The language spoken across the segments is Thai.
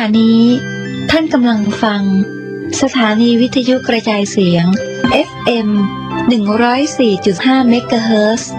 ะนี้ท่านกำลังฟังสถานีวิทยุกระจายเสียง FM 104.5 เมกะเฮิรตซ์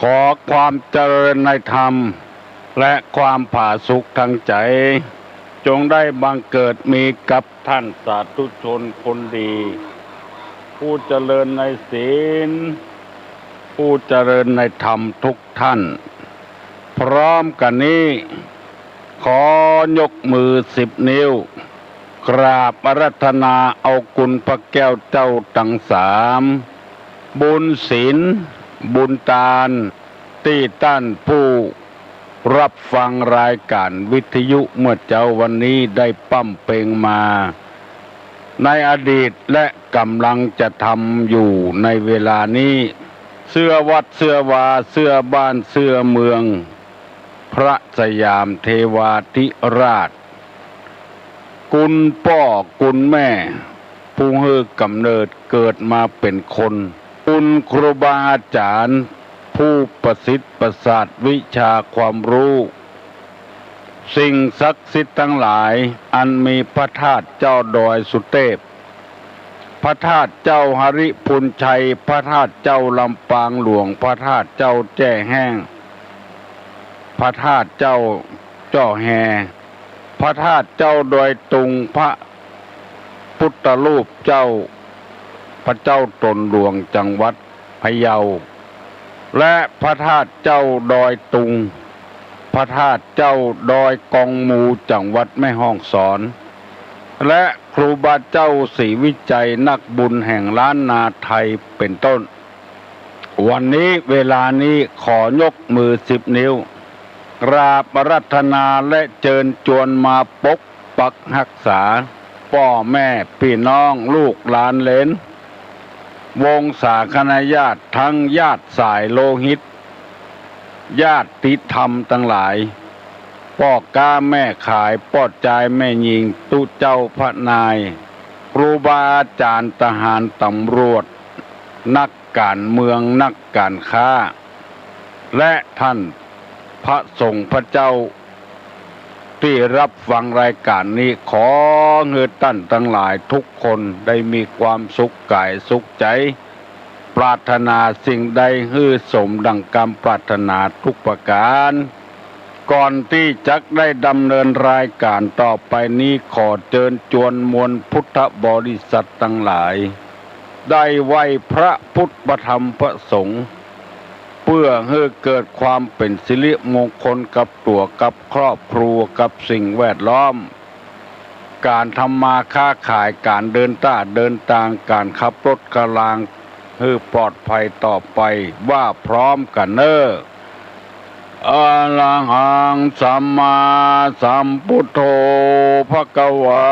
ขอความเจริญในธรรมและความผาสุกทางใจจงได้บังเกิดมีกับท่านสาธุชนคนดีผู้เจริญในศีลผู้เจริญในธรรมทุกท่านพร้อมกันนี้ขอยกมือ10 นิ้วกราบอาราธนาเอาคุณพระแก้วเจ้าทั้ง3บุญศีลบุญทานที่ท่านผู้รับฟังรายการวิทยุเมื่อเจ้าวันนี้ได้ปั้มเพลงมาในอดีตและกำลังจะทำอยู่ในเวลานี้เสื้อวัดเสื้อวาเสื้อบ้านเสื้อเมืองพระสยามเทวาธิราชคุณพ่อคุณแม่ผู้ให้กำเนิดเกิดมาเป็นคนคุณครูบาอาจารย์ผู้ประสิทธิ์ประสาทวิชาความรู้สิ่งศักดิ์สิทธิ์ทั้งหลายอันมีพระธาตุเจ้าดอยสุเทพพระธาตุเจ้าหริพุนชัยพระธาตุเจ้าลำปางหลวงพระธาตุเจ้าแจ้แห้งพระธาตุเจ้าจ่อแฮพระธาตุเจ้าดอยตุงพระพุทธรูปเจ้าพระเจ้าตนหลวงจังหวัดพะเยาและพระธาตุเจ้าดอยตุงพระธาตุเจ้าดอยกองมูจังหวัดแม่ฮ่องสอนและครูบาเจ้าศรีวิจัยนักบุญแห่งล้านนาไทยเป็นต้นวันนี้เวลานี้ขอยกมือ10 นิ้วกราบอาราธนาและเชิญชวนมาปกปักรักษาพ่อแม่พี่น้องลูกหลานเหลนวงศาคณาญาติทั้งญาติสายโลหิตญาติธรรมทั้งหลายพ่อก้าแม่ขายพ่อใจายแม่หญิงตุเจ้าพระนายครูบาอาจารย์ทหารตำรวจนักการเมืองนักการค้าและท่านพระสงฆ์พระเจ้าที่รับฟังรายการนี้ขอให้ท่านทั้งหลายทุกคนได้มีความสุขกายสุขใจปรารถนาสิ่งใดให้สมดังกรรมปรารถนาทุกประการก่อนที่จะได้ดำเนินรายการต่อไปนี้ขอเชิญชวนมวลพุทธบริษัททั้งหลายได้ไหว้พระพุทธธรรมพระสงฆ์เพื่อให้เกิดความเป็นสิริมงคลกับตัวกับครอบครัวกับสิ่งแวดล้อมการทำมาค้าขายการเดินทางการขับรถกลางให้ปลอดภัยต่อไปว่าพร้อมกันเนออะระหังสัมมาสัมพุทโธภควา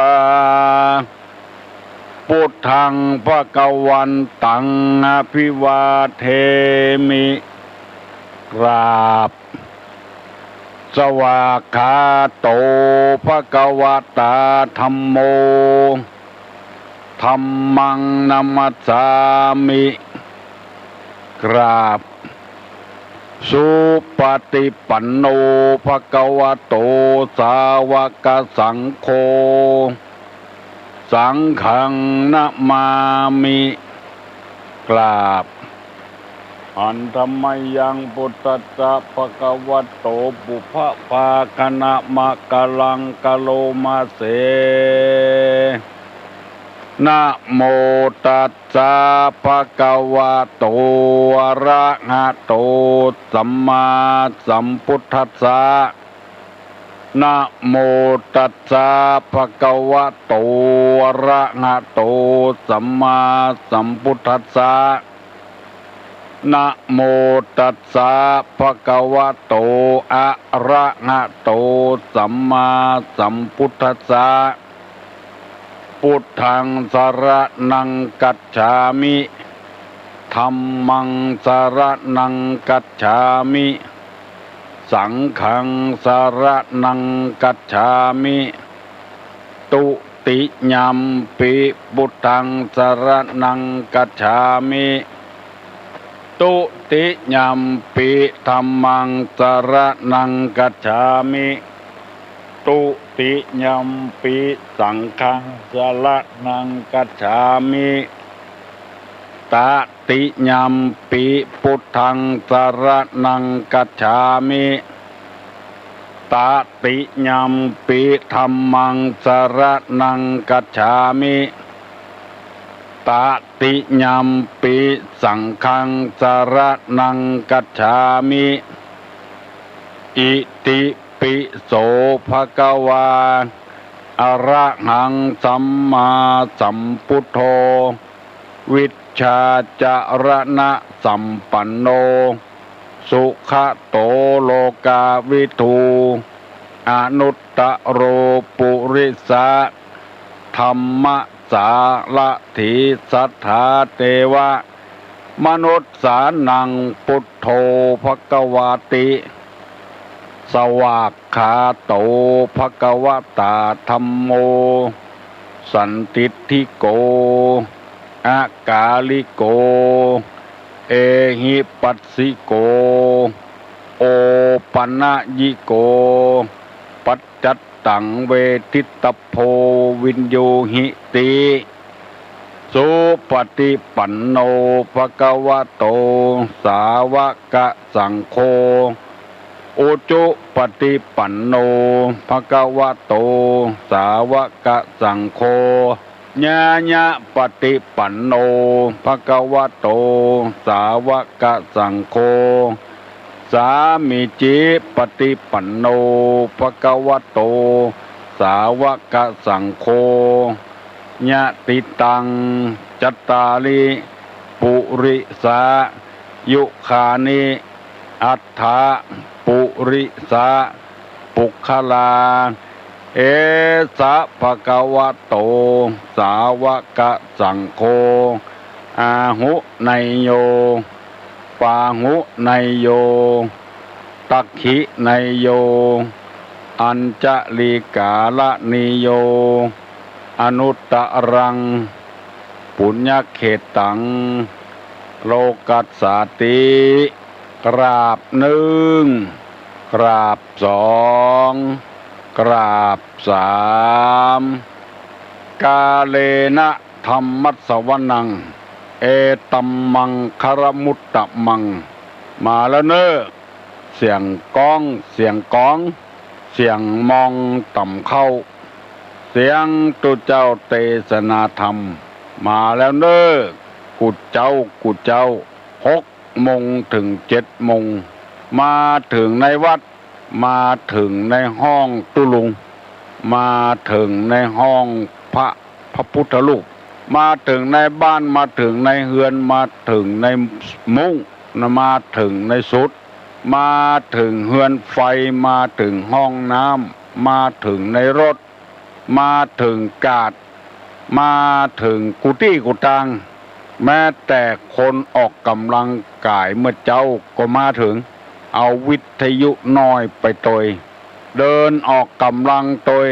พุทธังภวันตังอภิวาเทมิกราบสวากขาโตภควตาธัมโมธัมมังนัมมัสสามิกราบสุปฏิปันโนภควโตสาวกสังโฆสังฆังนะมามิกราบอันธรรมยังพุทธัสสะภะคะวะโตปุพพะภาคณะมะกะลังกะโลมาเสนะโมตัสสะภะคะวะโตอะระหะโตสัมมาสัมพุทธัสสะนะโมตัสสะภะคะวะโตอะระหะโตสัมมาสัมพุทธัสสะนะโมตัสสะภะคะวะโตอะระหะโตสัมมาสัมพุทธัสสะ พุทธังสรณังกัจฉามิธัมมังสรณังกัจฉามิสังฆังสรณังกัจฉามิตุติยัมปิพุทธังสรณังกัจฉามิตุติยัมปิธัมมังสรณังกัจฉามิตุติยัมปิสังฆังสรณังกัจฉามิตติยัมปิพุทธังสรณังกัจฉามิตติยัมปิธัมมังสรณังกัจฉามิตติยัมปิสังฆังสรณังกัจฉามิอิติปิโสภะคะวาอะระหังสัมมาสัมพุทโธวิชชาจารณะสัมปันโนสุขโตโลกาวิทูอนุตตโรปุริสะธัมมสาละถีสัทธาเทวะมนุษย์สานังพุทโธภควาติสวากขาโตภควตาธัมโมสันติทิโกอากาลิโกเอหิปัสสิโกโอปันญิโกปัจจัตตังเวทิตโพวินโยหิติสุปฏิปันโนภควโตสาวกสังโฆอุจุปฏิปันโนภควโตสาวกสังโฆญาญะปฏิปันโนภควโตสาวกสังโฆสามิจิปฏิปันโนภควโตสาวกสังโฆญาติตังจัตตาลิปุริสายุคานิอัฏฐะปุริสะปุคคลาเอสะภะคะวะโตสาวกสังโฆอาหุไนโยปาหุไนโยตักขิไนโยอัญจลิกาลนิโยอนุตตรังปุญญเขตังโลกัสสาติกราบหนึ่งกราบสองกราบสามกาเลนะธัมมัสสวนังเอตัมมังคารมุตตะมังมาแล้วเนอะเสียงก้องเสียงก้องเสียงมองต่ำเข้าเสียงตุเจ้าเทศนาธรรมมาแล้วเนอะกุดเจ้า6 โมงถึง7 โมงมาถึงในวัดมาถึงในห้องตุลุงมาถึงในห้องพระพุทธรูปมาถึงในบ้านมาถึงในเฮือนมาถึงในมุ้งมาถึงในสุดมาถึงเฮือนไฟมาถึงห้องน้ำมาถึงในรถมาถึงกาดมาถึงกุฏิกุตังแม้แต่คนออกกำลังกายเมื่อเจ้าก็มาถึงเอาวิทยุน้อยไปตยเดินออกกำลังตย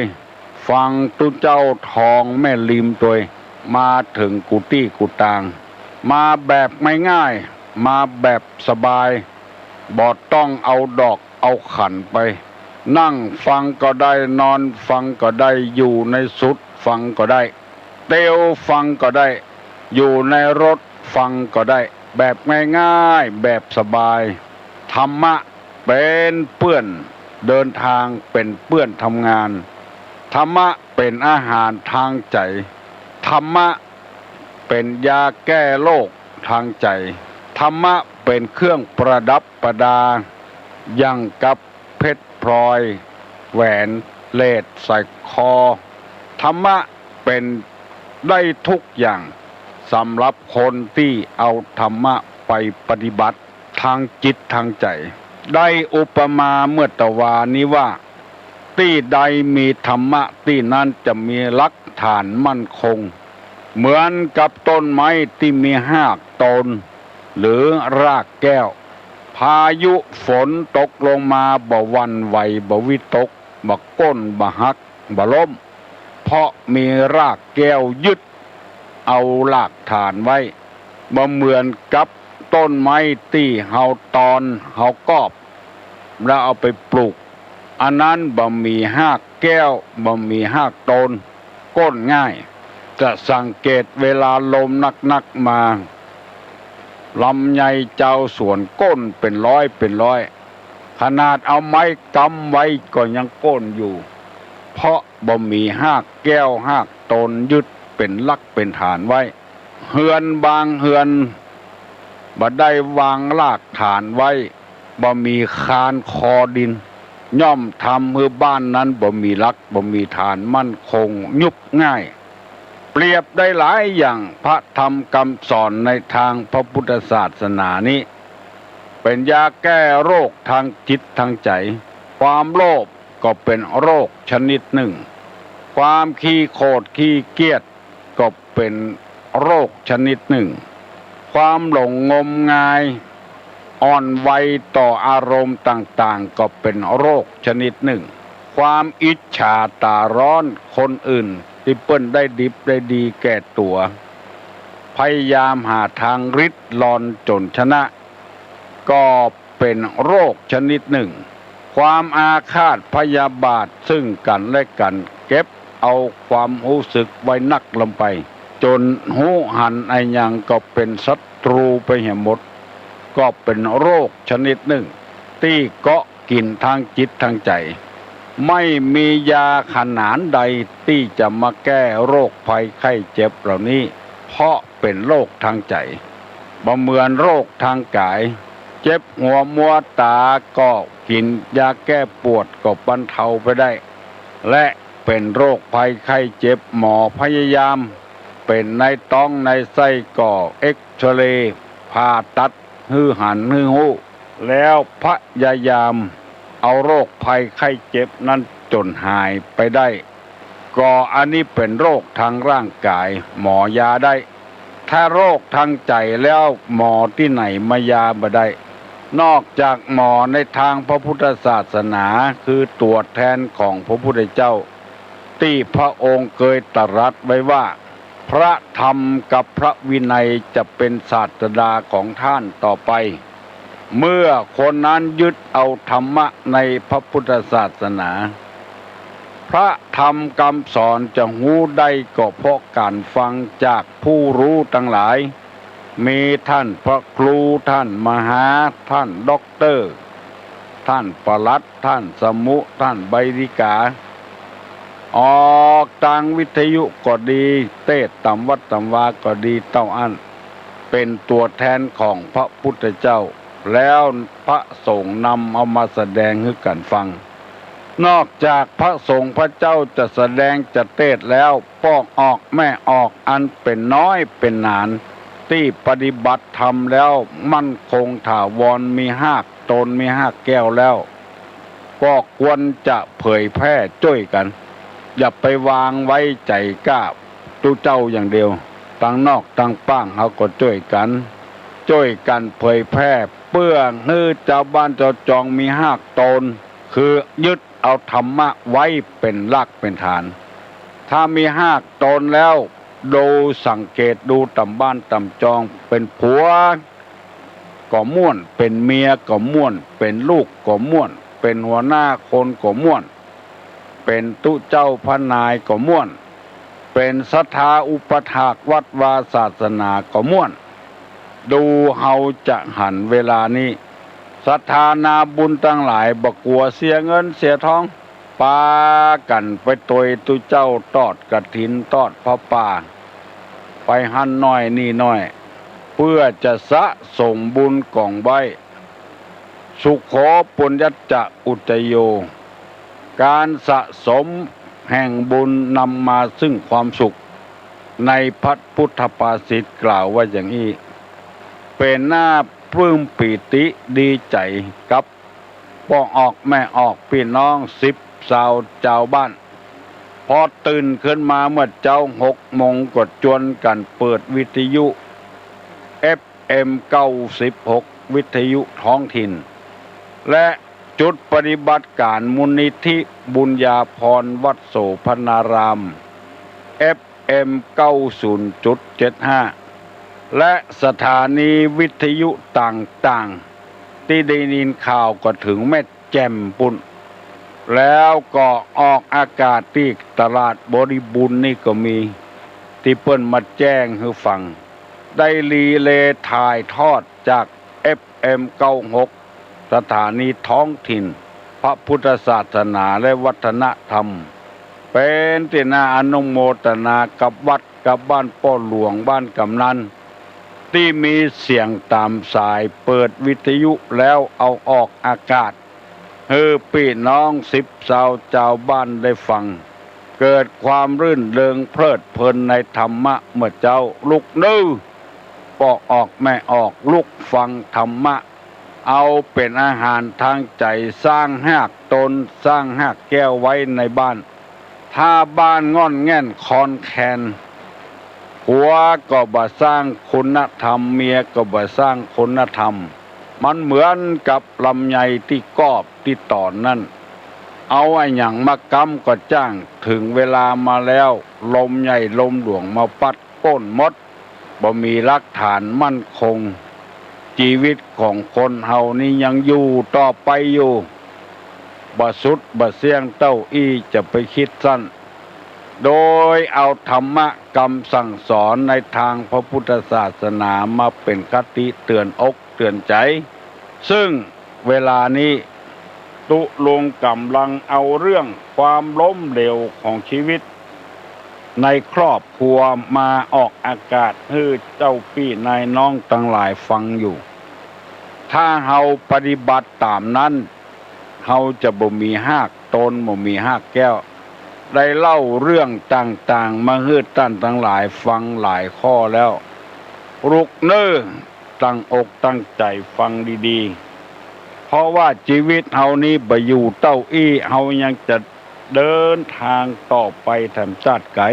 ฟังตุเจ้าทองแม่ลิมตยมาถึงกุฏิกุตังมาแบบไม่ง่ายมาแบบสบายบ่ต้องเอาดอกเอาขันไปนั่งฟังก็ได้นอนฟังก็ได้อยู่ในสุดฟังก็ได้เตียวฟังก็ได้อยู่ในรถฟังก็ได้แบบง่ายๆแบบสบายธรรมะเป็นเพื่อนเดินทางเป็นเพื่อนทำงานธรรมะเป็นอาหารทางใจธรรมะเป็นยาแก้โรคทางใจธรรมะเป็นเครื่องประดับประดาอย่างกับเพชรพลอยแหวนเลสใส่คอธรรมะเป็นได้ทุกอย่างสำหรับคนที่เอาธรรมะไปปฏิบัติทางจิตทางใจได้อุปมาเมื่อตะวานี้ว่า ที่ใดมีธรรมะที่นั้นจะมีหลักฐานมั่นคงเหมือนกับต้นไม้ที่มีหากตนหรือรากแก้วพายุฝนตกลงมาบ่หวั่นไหวบ่วิตกบ่ก้นบ่หักบ่ล้มเพราะมีรากแก้วยึดเอารากฐานไว้บ่เหมือนกับต้นไม้ที่เฮาตอนเฮากอบแล้วเอาไปปลูกอันนั้นบ่มีหากแก้วบ่มีหากตนก้นง่ายจะสังเกตเวลาลมนักๆมาลำไยเจ้าสวนก้นเป็นร้อยขนาดเอาไม้กำไว้ก็ยังก้นอยู่เพราะบ่มีหากแก้วหากตนยึดเป็นหลักเป็นฐานไว้เฮือนบางเฮือนบ่ได้วางรากฐานไว้บ่มีคานคอดินย่อมทำให้บ้านนั้นบ่มีหลักบ่มีฐานมั่นคงยุบง่ายเปรียบได้หลายอย่างพระธรรมคำสอนในทางพระพุทธศาสนานี้เป็นยาแก้โรคทางจิตทางใจความโลภก็เป็นโรคชนิดหนึ่งความขี้โกรธขี้เกียจก็เป็นโรคชนิดหนึ่งความหลงงมงายอ่อนไหวต่ออารมณ์ต่างๆก็เป็นโรคชนิดหนึ่งความอิจฉาตาร้อนคนอื่นที่เปิ้นได้ดิบได้ดีแก่ตัวพยายามหาทางริดรอนจนชนะก็เป็นโรคชนิดหนึ่งความอาฆาตพยาบาทซึ่งกันและกันเก็บเอาความรู้สึกไว้นักลงไปจนหูหันไอ้ยังก็เป็นศัตรูไปเหี่ยหมดก็เป็นโรคชนิดหนึ่งที่เกาะกินทางจิตทางใจไม่มียาขนานใดที่จะมาแก้โรคภัยไข้เจ็บเหล่านี้เพราะเป็นโรคทางใจบ่เหมือนโรคทางกายเจ็บหัวมัวตาก็กินยาแก้ปวดก็บรรเทาไปได้และเป็นโรคภัยไข้เจ็บหมอพยายามเป็นในท้องในไส้ก็เอ็กซเรย์ผ่าตัดหื้อหันหื้อหูแล้วพยายามเอาโรคภัยไข้เจ็บนั้นจนหายไปได้ก็อันนี้เป็นโรคทางร่างกายหมอยาได้ถ้าโรคทางใจแล้วหมอที่ไหนมายาบ่ได้นอกจากหมอในทางพระพุทธศาสนาคือตัวแทนของพระพุทธเจ้าที่พระองค์เคยตรัสไว้ว่าพระธรรมกับพระวินัยจะเป็นศาสดาของท่านต่อไปเมื่อคนนั้นยึดเอาธรรมะในพระพุทธศาสนาพระธรรมคำสอนจะหูได้ก็เพราะการฟังจากผู้รู้ทั้งหลายมีท่านพระครูท่านมหาท่านด็อกเตอร์ท่านปลัดท่านสมุท่านใบดิกาออกทางวิทยุก็ดีเทศตามวัดตามวาก็ดีเต้าอั้นเป็นตัวแทนของพระพุทธเจ้าแล้วพระสงฆ์นำเอามาแสดงให้กันฟังนอกจากพระสงฆ์พระเจ้าจะแสดงจะเทศแล้วป้องออกแม่ออกอันเป็นน้อยเป็นหนานที่ปฏิบัติธรรมแล้วมั่นคงถาวรมีหากตนมีหากแก้วแล้วก็ควรจะเผยแพร่ช่วยกันอย่าไปวางไว้ใจกล้าตู้เจ้าอย่างเดียวตั้งนอกตั้งป้างเขาก็ช่วยกันเผยแพร่เพื่อให้เจ้าบ้านเจ้าจองมีหากตนคือยึดเอาธรรมะไว้เป็นหลักเป็นฐานถ้ามีหากตนแล้วดูสังเกตดูตำบ้านตำจองเป็นผัวก็ม่วนเป็นเมียก็ม่วนเป็นลูกก็ม่วนเป็นหัวหน้าคนก็ม่วนเป็นตุเจ้าพระนายก็ม่วนเป็นศรัทธาอุปถากวัดวาศาสนาก็ม่วนดูเฮาจะหันเวลานี้ศรัทธานาบุญทั้งหลายบ่กลัวเสียเงินเสียทองปากันไปตวยตุเจ้าทอดกฐินทอดพระป่าไปหั่นน้อยนี่น้อยเพื่อจะสะสมบุญกองไว้สุขโขปุญญัจจะอุจโยการสะสมแห่งบุญนำมาซึ่งความสุขในพระพุทธภาษิตกล่าวว่าอย่างนี้เป็นหน้าปลื้มปีติดีใจกับป้องออกแม่ออกพี่น้อง สาวเจ้าบ้านพอตื่นขึ้นมาเมื่อเจ้า6 โมงก็จวนกันเปิดวิทยุ FM 96วิทยุท้องถิ่นและจุดปฏิบัติการมูลนิธิบุญญาภรณ์วัดโสพนาราม FM 90.75และสถานีวิทยุต่างๆที่ได้ยินข่าวก็ถึงแม่แจ่มปุ่นแล้วก็ออกอากาศที่ตลาดบริบูรณ์นี่ก็มีที่เปิ้นมาแจ้งให้ฟังได้รีเลย์ถ่ายทอดจาก FM 96สถานีท้องถิ่นพระพุทธศาสนาและวัฒนธรรมเป็นที่น่าอนุโมทนากับวัดกับบ้านป้อหลวงบ้านกำนันที่มีเสียงตามสายเปิดวิทยุแล้วเอาออกอากาศให้พี่น้อง10 ชาวบ้านได้ฟังเกิดความรื่นเริงเพลิดเพลินในธรรมะเมื่อเจ้าลุกนื้อปอกออกแม่ออกลุกฟังธรรมะเอาเป็นอาหารทางใจสร้างหากตนสร้างหากแก้วไว้ในบ้านถ้าบ้านง่อนแง่นคอนแคนผัวก็บ่สร้างคุณธรรมเมียก็บ่สร้างคุณธรรมมันเหมือนกับลำไยที่กอบที่ตอนนั้นเอาไอ้หยังมากำก็จ้างถึงเวลามาแล้วลมใหญ่ลมหลวงมาปัดก้นมดบ่มีหลักฐานมั่นคงชีวิตของคนเฮานี่ยังอยู่ต่อไปอยู่บ่สุดบ่เสี่ยงเต้าอี้จะไปคิดสั้นโดยเอาธรรมะคำสั่งสอนในทางพระพุทธศาสนามาเป็นคติเตือนอกเตือนใจซึ่งเวลานี้ตุลงกำลังเอาเรื่องความล้มเหลวของชีวิตในครอบครัวมาออกอากาศให้เจ้าพี่นายน้องทั้งหลายฟังอยู่ถ้าเฮาปฏิบัติตามนั้นเฮาจะบ่มีหากตนบ่มีหากแก้วได้เล่าเรื่องต่างๆมาให้ท่านทั้งหลายฟังหลายข้อแล้วลุกเน้อตั้งอกตั้งใจฟังดีๆเพราะว่าชีวิตเฮานี้บ่อยู่เต้าอี้เฮายังจะเดินทางต่อไปแถมชาติไกล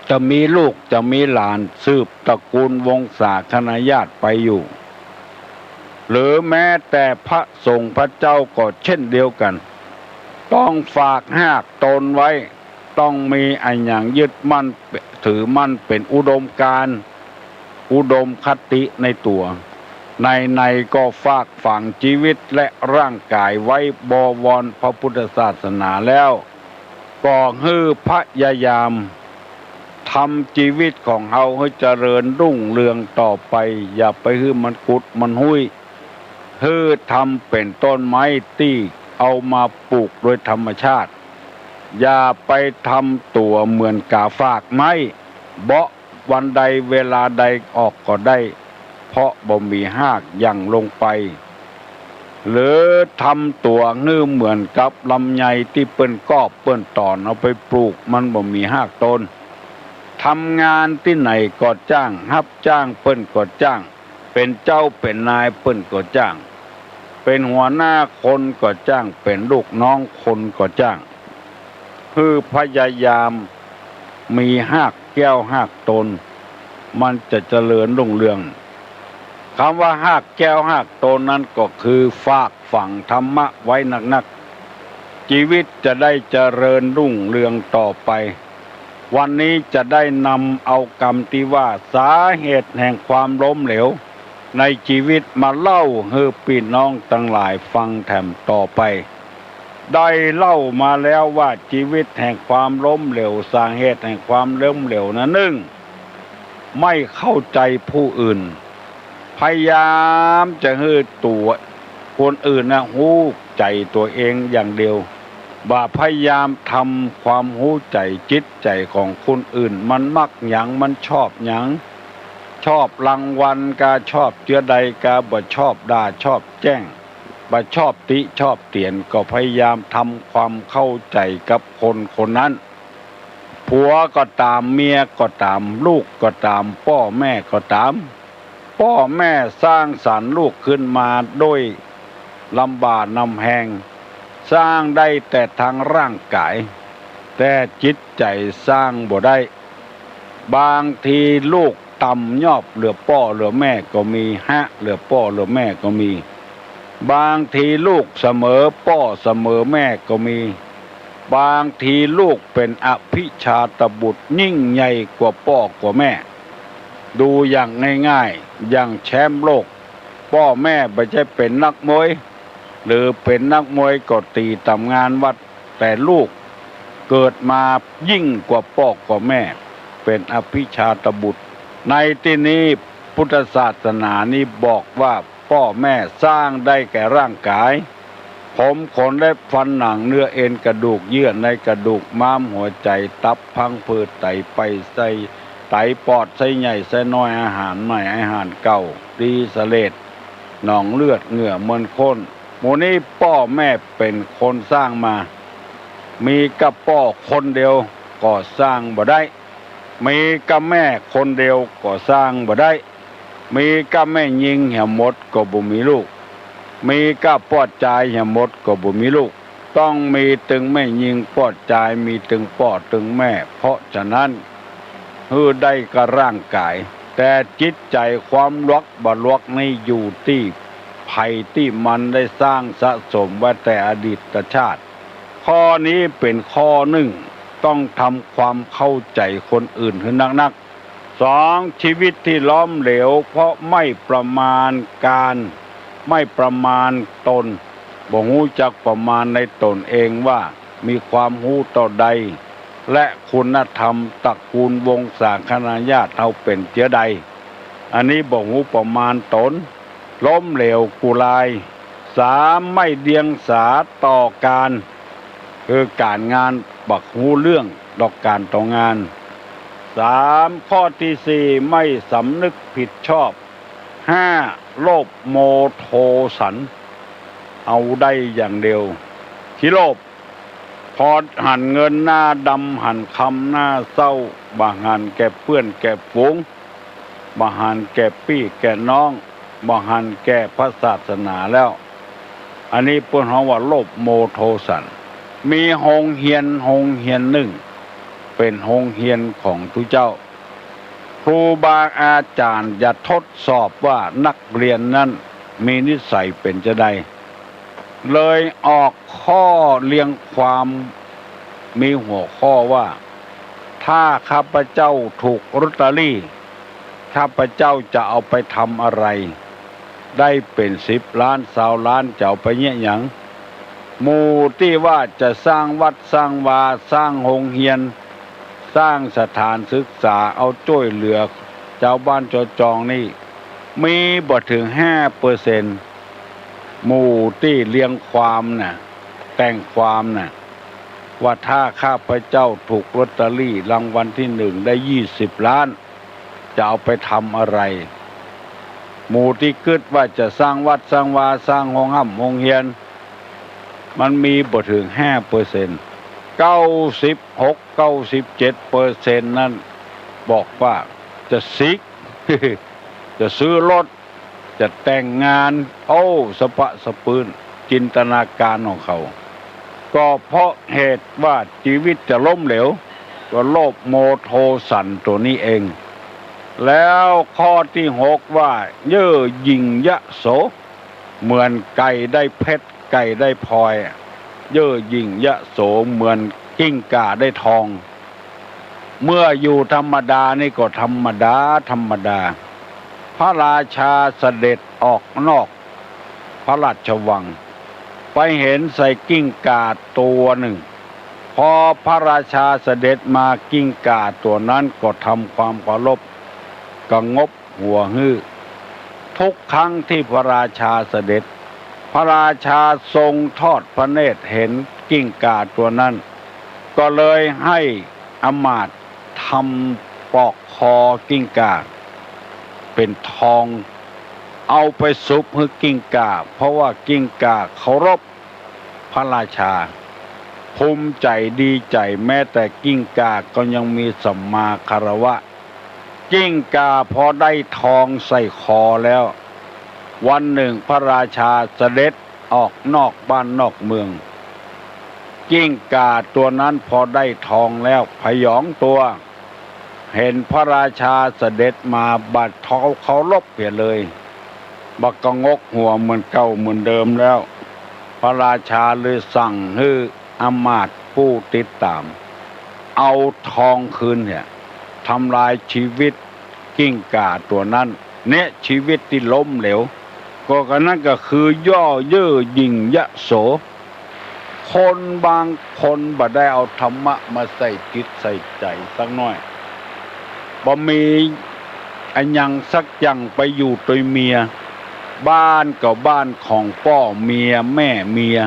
จะมีลูกจะมีหลานสืบตระกูลวงศาคณาญาติไปอยู่หรือแม้แต่พระสงฆ์พระเจ้าก็เช่นเดียวกันต้องฝากหากตนไว้ต้องมีอันอย่างยึดมั่นถือมั่นเป็นอุดมการณ์อุดมคติในตัวในก็ฝากฝังชีวิตและร่างกายไว้บวรพระพุทธศาสนาแล้วก็ให้พยายามทำชีวิตของเฮาให้เจริญรุ่งเรืองต่อไปอย่าไปให้มันกุดมันหุ้ยให้ทำเป็นต้นไม้ที่เอามาปลูกโดยธรรมชาติอย่าไปทำตัวเหมือนกาฝากไม้เบาะวันใดเวลาใดออกก็ได้เพราะบ่มีหากยั่งลงไปหรือทำตัวเหมือนกับลำไยที่เปิ้นกอบเปิ้นตอนเอาไปปลูกมันบ่มีหากต้นทำงานที่ไหนก็จ้างรับจ้างเปิ้นก็จ้างเป็นเจ้าเป็นนายเปิ้นก็จ้างเป็นหัวหน้าคนก็จ้างเป็นลูกน้องคนก็จ้างคือพยายามมีหากแก้วหากตนมันจะเจริญรุ่งเรืองคำว่าหากแก้วหากตนนั้นก็คือฝากฝังธรรมะไว้หนักๆชีวิตจะได้เจริญรุ่งเรืองต่อไปวันนี้จะได้นำเอากรรมที่ว่าสาเหตุแห่งความล้มเหลวในชีวิตมาเล่าให้พี่น้องทั้งหลายฟังแถมต่อไปได้เล่ามาแล้วว่าชีวิตแห่งความล้มเหลวสาเหตุแห่งความล้มเหลวนั้นหนึ่งไม่เข้าใจผู้อื่นพยายามจะให้ตัวคนอื่นนะหู้ใจตัวเองอย่างเดียวบ่าพยายามทำความหู้ใจจิตใจของคนอื่นมันมักหยังมันชอบหยังชอบรางวัลกาชอบเจือใดกาบ่ชอบด่าชอบแจ้งบ่ชอบติชอบเตียนก็พยายามทำความเข้าใจกับคนคนนั้นผัวก็ตามเมียก็ตามลูกก็ตามพ่อแม่ก็ตามพ่อแม่สร้างสรรค์ลูกขึ้นมาด้วยลำบากนำแหง สร้างได้แต่ทางร่างกายแต่จิตใจสร้างบ่ได้บางทีลูกต่ำยอบเหลือพ่อเหลือแม่ก็มีฮะเหลือพ่อเหลือแม่ก็มีบางทีลูกเสมอพ่อเสมอแม่ก็มีบางทีลูกเป็นอภิชาตบุตรยิ่งใหญ่กว่าพ่อกว่าแม่ดูอย่างง่ายๆอย่างแชมป์โลกพ่อแม่ไม่ใช่เป็นนักมวยหรือเป็นนักมวยก็ตีตามงานวัดแต่ลูกเกิดมายิ่งกว่าพ่อกว่าแม่เป็นอภิชาตบุตรในที่นี้พุทธศาสนานี้บอกว่าพ่อแม่สร้างได้แก่ร่างกายผมขนและฟันหนังเนื้อเอ็นกระดูกเยื่อในกระดูกม้ามหัวใจตับพังผืดไตไปไส้ไตปอดไส้ใหญ่ไส้น้อยอาหารใหม่อาหารเก่าดีเสลดหนองเลือดเหงื่อมันข้นหมู่นี้พ่อแม่เป็นคนสร้างมามีกับพ่อคนเดียวก็สร้างบ่ได้มีกับแม่คนเดียวก็สร้างบ่ได้มีกับแม่ยิงเหี่ยหมดก็บ่มีลูกมีกับปอดใจเหี่ยหมดก็บ่มีลูกต้องมีตึงแม่ยิงปอดใจมีตึงปอดตึงแม่เพราะฉะนั้นได้กับร่างกายแต่จิตใจความรักบ่รักนี่อยู่ที่ภัยที่มันได้สร้างสะสมไว้แต่อดีตชาติข้อนี้เป็นข้อหนึ่งต้องทำความเข้าใจคนอื่นให้นักๆสองชีวิตที่ล้มเหลวเพราะไม่ประมาณการไม่ประมาณตนบ่รู้จักประมาณในตนเองว่ามีความรู้ต่อใดและคุณธรรมตระกูลวงศาคณาญาติเฮาเป็นเจือใดอันนี้บ่รู้ประมาณตนล้มเหลวกุลายสามไม่เดียงสาต่อการคือการงานบักหูเรื่องดอกการต่องานสามข้อที่สี่ไม่สำนึกผิดชอบห้าโลภโมโทสันเอาได้อย่างเดียวที่โลภพอหันเงินหน้าดำหันคำหน้าเศร้าบาหันแก่เพื่อนแก่ฝูงบาหันแก่พี่แก่น้องบาหันแก่พระศาสนาแล้วอันนี้เพิ่นเฮาว่าโลภโมโทสันมีโรงเรียนหนึ่งเป็นโรงเรียนของทุเจ้าครูบาอาจารย์จะทดสอบว่านักเรียนนั้นมีนิสัยเป็นจะใดเลยออกข้อเรียงความมีหัวข้อว่าถ้าข้าพเจ้าถูกลอตเตอรี่ข้าพเจ้าจะเอาไปทำอะไรได้เป็น10 ล้าน20 ล้านจะเอาไปเนี่ยหยังหมู่ที่ว่าจะสร้างวัดสร้างวาสร้างโรงเรียนสร้างสถานศึกษาเอาช่วยเหลือชาวบ้านชาวจองนี่มีบ่ถึง 5% หมู่ที่เรียงความน่ะแต่งความน่ะว่าถ้าข้าพเจ้าถูกลอตเตอรี่รางวัลที่1ได้20 ล้านจะเอาไปทำอะไรหมู่ที่คิดว่าจะสร้างวัดสร้างวาสร้างโรงโรงเรียนมันมีบ่ถึง 5% 96-97% นั้นบอกว่าจะซิก จะซื้อรถจะแต่งงานสะปะสะปืนจินตนาการของเขาก็เพราะเหตุว่าชีวิตจะล้มเหลวก็โลภโมโทสันตัวนี้เองแล้วข้อที่6ว่าเย่อหยิ่งยโสเหมือนไก่ได้เพชรไก่ได้พลอยเย่อหยิ่งยโสเหมือนกิ้งก่าได้ทองเมื่ออยู่ธรรมดานี่ก็ธรรมดาพระราชาเสด็จออกนอกพระราชวังไปเห็นใส่กิ้งก่าตัวหนึ่งพอพระราชาเสด็จมากิ้งก่าตัวนั้นก็ทำความเคารพกงบหัวฮื้อทุกครั้งที่พระราชาเสด็จพระราชาทรงทอดพระเนตรเห็นกิ้งก่าตัวนั้นก็เลยให้อมาตย์ทำปอกคอกิ้งก่าเป็นทองเอาไปซุปให้กิ้งก่าเพราะว่ากิ้งก่าเคารพพระราชาภูมิใจดีใจแม้แต่กิ้งก่าก็ยังมีสัมมาคารวะกิ้งก่าพอได้ทองใส่คอแล้ววันหนึ่งพระราชาเสด็จออกนอกบ้านนอกเมือง กิ้งก่าตัวนั้นพอได้ทองแล้วพยองตัว เห็นพระราชาเสด็จมาบัดเขาเคารพเปลี่ยนเลยบักกะงกหัวเหมือนเก่าเหมือนเดิมแล้ว พระราชาเลยสั่งให้อำมาตย์ผู้ติดตาม เอาทองคืนเนี่ยทำลายชีวิตกิ้งก่าตัวนั้นเนี่ยชีวิตที่ล้มเหลวก็นั้นก็คือย่อเย่อหยิ่งยโสคนบางคนบ่ได้เอาธรรมะมาใส่จิตใส่ใจสักหน่อยบ่มีอันยังสักอย่างไปอยู่ตัวเมียบ้านก็บ้านของพ่อเมียแม่เมีย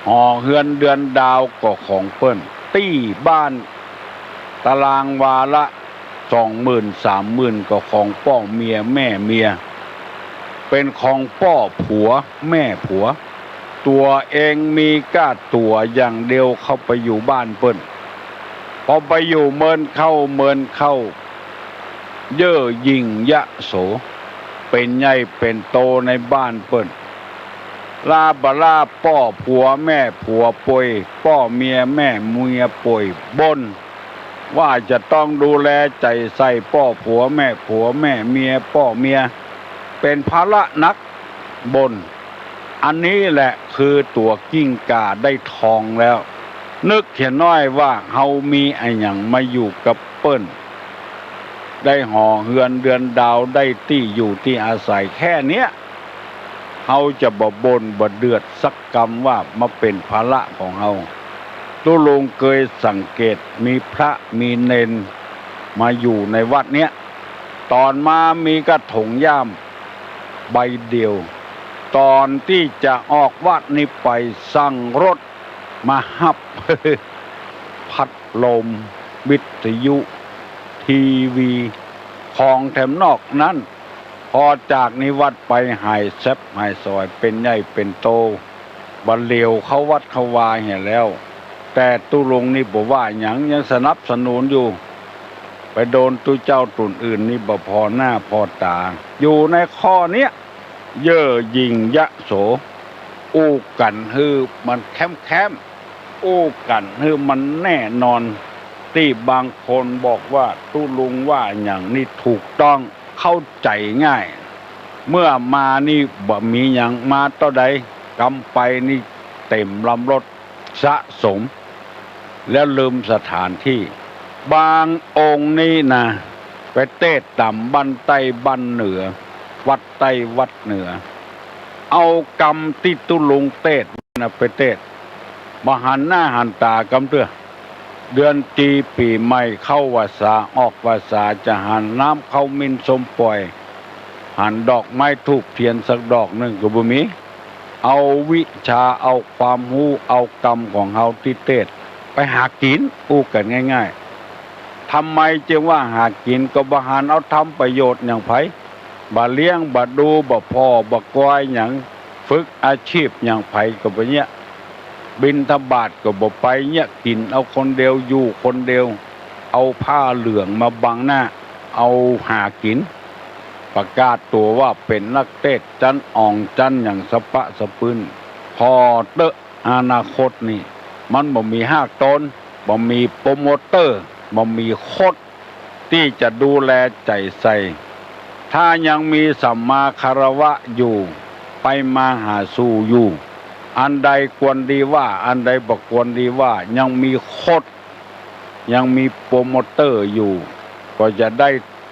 หอเฮือนเดือนดาวก็ของเปิ้นตี้บ้านตารางวาละ20,000 30,000ก็ของพ่อเมียแม่เมียเป็นของพ่อผัวแม่ผัวตัวเองมีก้าตัวอย่างเดียวเข้าไปอยู่บ้านเปิ้นพอไปอยู่เมินเข้าเย่อหยิ่งยโสเป็นใหญ่เป็นโตในบ้านเปิ้นลาบลาพ่อผัวแม่ผัวป่วยพ่อเมียแม่เมียป่วยบ่นว่าจะต้องดูแลใจใส่พ่อผัวแม่ผัวแม่เมียพ่อเมียเป็นภาระหนักบ่นอันนี้แหละคือตัวกิ้งก่าได้ทองแล้วนึกเขียนน้อยว่าเฮามีไอ้หยังมาอยู่กับเปิ้นได้ห่อเฮือนเดือนดาวได้ที่อยู่ที่อาศัยแค่เนี้ยเฮาจะบ่บ่นบ่เดือดสักกรรมว่ามาเป็นภาระของเฮาตุลุงเคยสังเกตมีพระมีเณรมาอยู่ในวัดเนี้ยตอนมามีกระถงย่ามใบเดียวตอนที่จะออกวัดนี้ไปสั่งรถมาฮับ พัดลมวิทยุทีวีของแถมนอกนั้นพอจากนิวัดไปหายแซบหายซอยเป็นใหญ่เป็นโตบันเลวเขาวัดเขาวาเห็นแล้วแต่ตุลงนี่บอกว่าหยังสนับสนุนอยู่ไปโดนตุเจ้าตุนอื่นนี่บ่พอหน้าพอตาอยู่ในข้อเนี้ยเย่อหยิ่งยโสอู้กันฮือมันแคมอู้กันฮือมันแน่นอนที่บางคนบอกว่าตุลุงว่าอย่างนี้ถูกต้องเข้าใจง่ายเมื่อมานี่บ่มีอย่างมาต่อใดกำไปนี่เต็มลำรถสะสมแล้วลืมสถานที่บางองค์นี่นะไปเทศน์ต่ำบันใต้บันเหนือวัดใต้วัดเหนือเอากรรมที่ตุลุงเทศน์นะไปเทศน์มาหันหน้าหันตากำเตื้อเดือนจีปีใหม่เข้าวาสาออกวาสาจะหันน้ำเข้ามินสมปล่อยหันดอกไม้ทูบเทียนสักดอกหนึ่งก็บ่มีเอาวิชาเอาความรู้เอากรรมของเฮาที่เทศน์ไปหากินอู้กันง่ายๆทำไมจึงว่าหากินก็บ่หันเอาทำประโยชน์อย่างไผบ่เลี้ยงบ่ดูบ่พ่อบ่ก้อยหยังฝึกอาชีพอย่างไผก็บ่เนี้ยบิณฑบาตก็บ่ไปเนี่ยกินเอาคนเดียวอยู่คนเดียวเอาผ้าเหลืองมาบังหน้าเอาหากินประกาศตัวว่าเป็นนักเทศน์จันอ่องจันอย่างสะปะสะปืนพอเตอะอนาคตนี่มันบ่มีห้าตนบ่มีโปรโมเตอร์บ่มีโคตรที่จะดูแลใจใส่ถ้ายังมีสัมมาคารวะอยู่ไปมาหาสู่อยู่อันใดควรดีว่าอันใดบ่ควรดีว่ายังมีโคตรยังมีโปรโมเตอร์อยู่ก็จะได้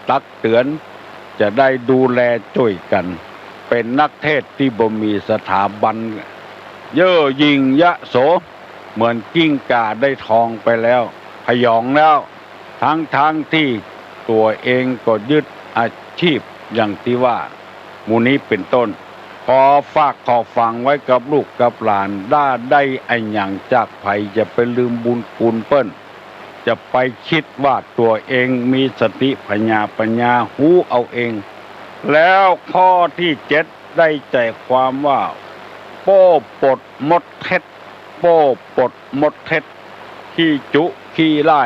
ตักเตือนจะได้ดูแลช่วยกันเป็นนักเทศน์ที่บ่มีสถาบันเย่อหยิ่งยโสเหมือนกิ้งก่าได้ทองไปแล้วพยองแล้วทั้งที่ตัวเองก็ยึดอาชีพอย่างที่ว่าหมู่นี้เป็นต้นขอฝากขอฟังไว้กับลูกกับหลานได้ไอ้หยังจากไผจะไปลืมบุญคุณเปิ้นจะไปคิดว่าตัวเองมีสติปัญญาหูเอาเองแล้วข้อที่7ได้ใจความว่าโป้ปดมดเท็จโป้ปดมดเท็จขี้จุขี้ไล่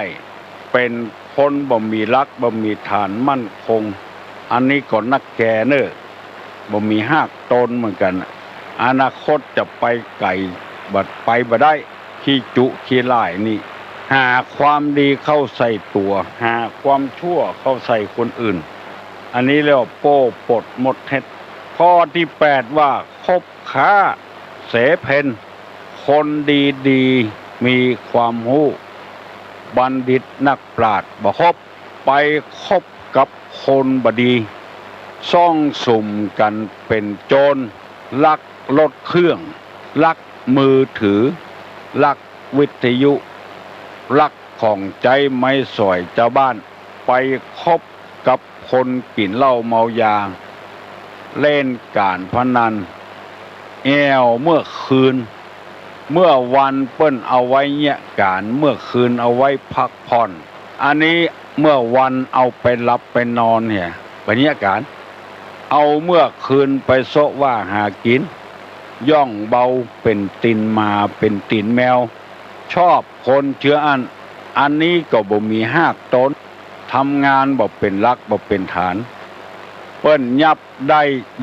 เป็นคนบ่มีรักบ่มีฐานมั่นคงอันนี้ก็นักแก่เนอะบ่มีหากตนเหมือนกันอนาคตจะไปไกลบัดไปบ่ได้ ขี้จุขี้ไล่นี่หาความดีเข้าใส่ตัวหาความชั่วเข้าใส่คนอื่นอันนี้เรียกว่าโป้ปดหมดเท็จข้อที่8ว่าคบค้าเสเพนคนดีๆมีความรู้บัณฑิตนักปราชญ์บ่คบไปคบกับคนบดีซ่องสุ่มกันเป็นโจรลักรถเครื่องลักมือถือลักวิทยุลักของใจไม่สอยเจ้าบ้านไปคบกับคนกินเหล้าเมายาเล่นการพนันแอวเมื่อคืนเมื่อวันเปิ้นเอาไว้เนี่ยการเมื่อคืนเอาไว้พักผ่อนอันนี้เมื่อวันเอาไปหลับไปนอนเนี่ยบรรยากาศเอาเมื่อคืนไปโซะว่าหากินย่องเบาเป็นตินมาเป็นตินแมวชอบคนเชื้ออันนี้ก็บ่มีหากตนทำงานบ่เป็นหลักบ่เป็นฐานเปิ้นยับได้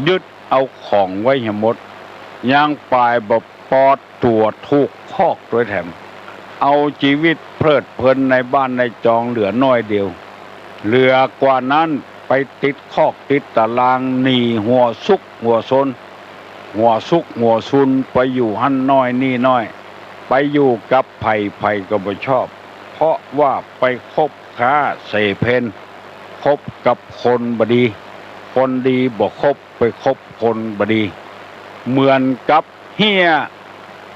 ยึดเอาของไว้ให้หมดย่างปลายบ่ปอดตัวทุกคอกด้วยแถมเอาชีวิตเพลิดเพลินในบ้านในจองเหลือน้อยเดียวเหลือกว่านั้นไปติดคอกติดตารางหนีหัวซุกหัวซนหัวซุกหัวซุนไปอยู่หั่นน้อยนี่น้อยไปอยู่กับไผ่ก็บ่ชอบเพราะว่าไปคบค้าเสเพนคบกับคนบดีคนดีบ่คบไปคบคนบดีเหมือนกับเฮีย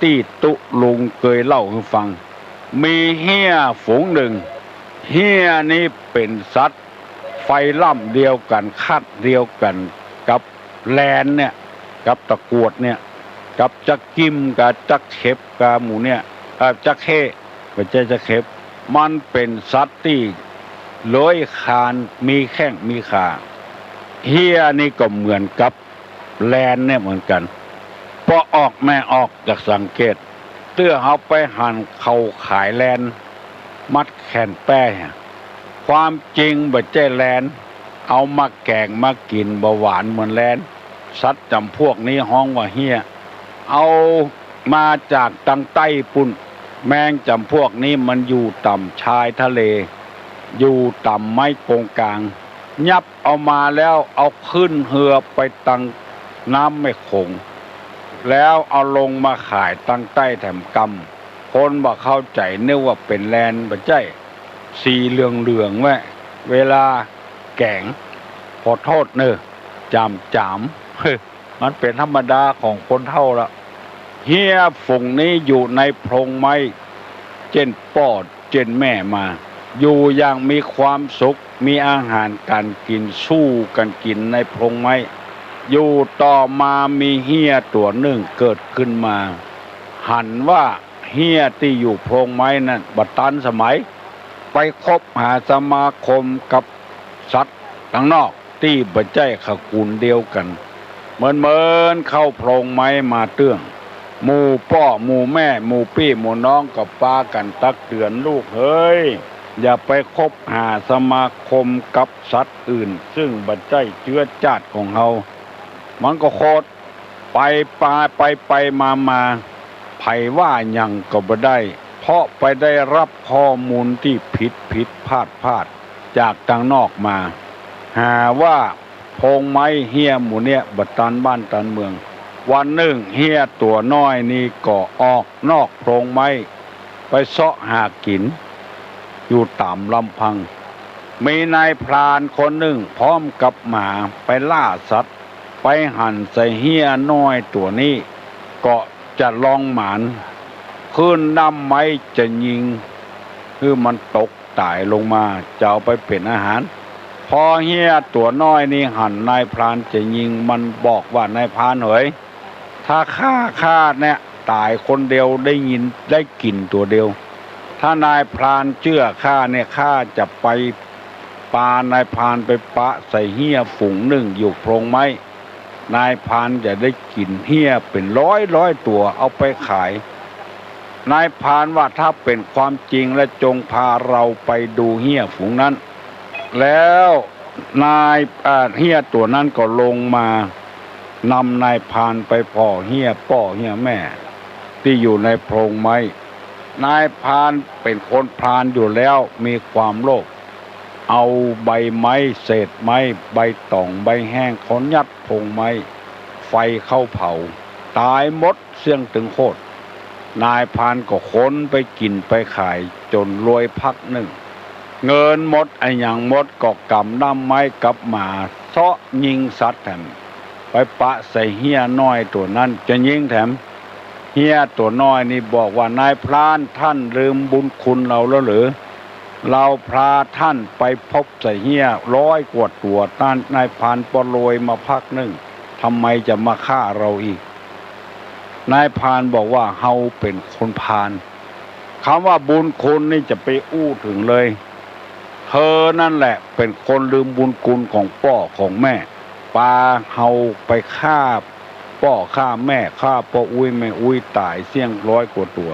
ที่ตุลุงเคยเล่าให้ฟังมีเฮียฝูงหนึ่งเฮียนี้เป็นสัตว์ไฟล่ำเดียวกันคัดเดียวกันกับแลนเนี่ยกับตะกรวดเนี่ยกับจักกิมกับจักเข็บกับหมูเนี่ยจักเข้ไม่ใช่จักเข็บมันเป็นสัตว์ที่เลื้อยคลานมีแข้งมีขาเฮียนี่ก็เหมือนกับแลนเนี่ยเหมือนกันพอออกแม่ออกจากสังเกตเตื้อเขาไปหั่นเขาขายแลนมัดแขนแป้ความจริงบ่ใจแลนเอามาแกงมากินบ่หวานเหมือนแลนสัตว์จำพวกนี้ฮ้องว่าเฮียเอามาจากทางใต้ปุ่นแมงจำพวกนี้มันอยู่ต่ำชายทะเลอยู่ต่ำไม้โกงกลางยับเอามาแล้วเอาขึ้นเหือไปตังน้ำไม่คงแล้วเอาลงมาขายตั้งใต้แถมกำคนบ่เข้าใจนึกว่าเป็นแลนบ่ใจสีเหลืองๆไว้เวลาแกงขอโทษเนอะจามมันเป็นธรรมดาของคนเท่าละเฮียฝูงนี้อยู่ในโพรงไม้เจนปอดเจนแม่มาอยู่อย่างมีความสุขมีอาหารการกินสู้กันกินในโพรงไม้อยู่ต่อมามีเฮียตัวหนึ่งเกิดขึ้นมาหันว่าเฮียที่อยู่โพรงไม้นั่นบัดตันสมัยไปคบหาสมาคมกับสัตว์ข้างนอกที่บ่ใจขกูลเดียวกันเหมือนเข้าโพรงไม้มาเตื้องหมู่พ่อหมู่แม่หมู่พี่หมู่น้องกับปากันตักเตือนลูกเฮ้ยอย่าไปคบหาสมาคมกับสัตว์อื่นซึ่งบ่ใจเชื้อชาติของเฮามันก็โคตรไปมาไผว่าหยังก็บ่ได้เพราะไปได้รับข้อมูลที่ผิดพลาดจากทางนอกมาหาว่าโพงไม้เฮียหมู่เนี่ยบัดตันบ้านตันเมืองวันหนึ่งเฮียตัวน้อยนี่ก็ออกนอกโพรงไม้ไปเสาะหากินอยู่ตามลำพังมีนายพรานคนหนึ่งพร้อมกับหมาไปล่าสัตว์ไปหั่นใส่เฮียน้อยตัวนี้ก็จะลองหมานขึ้นนำไม้จะยิงคือมันตกตายลงมาจะเอาไปเป็นอาหารพอเฮียตัวน้อยนี่หั่นนายพรานจะยิงมันบอกว่านายพรานเอ๋ยถ้าฆ่าเนี่ยตายคนเดียวได้ยินได้กลิ่นตัวเดียวถ้านายพรานเชื่อข้าเนี่ยข้าจะไปปานายพรานไปปะใส่เฮียฝูงหนึ่งอยู่โพรงไม้นายพรานจะได้กินเฮียเป็นร้อยตัวเอาไปขายนายพรานว่าถ้าเป็นความจริงและจงพาเราไปดูเฮียฝูงนั้นแล้วนายเฮียตัวนั้นก็ลงมานำนายพรานไปพ่อเฮียแม่ที่อยู่ในโพรงไม้ นายพรานเป็นคนพรานอยู่แล้วมีความโลภเอาใบไม้เศษไม้ใบต่องใบแห้งเขายัดพงไม้ไฟเข้าเผาตายหมดเสี่ยงถึงโคตรนายพรานก็ค้นไปกินไปขายจนรวยพักหนึ่งเงินหมดไอ้อย่างหมดก็กำน้ำไม้กับหมาเซาะยิงสัตว์แถมไปปะใส่เหี้ยน้อยตัวนั้นจะยิงแถมเหี้ยตัวน้อยนี่บอกว่านายพรานท่านลืมบุญคุณเราแล้วหรือเราพาท่านไปพบใส่เหี้ย100 กว่าตัวต้านนายพรานปลอยมาพักหนึ่งทำไมจะมาฆ่าเราอีกนายพรานบอกว่าเฮาเป็นคนพรานคำว่าบุญคุณนี่จะไปอู้ถึงเลยเธอนั่นแหละเป็นคนลืมบุญคุณของพ่อของแม่ปาเฮาไปฆ่าพ่อฆ่าแม่ฆ่าพ่ออุ้ยแม่อุ้ยตายเสี่ยง100 กว่าตัว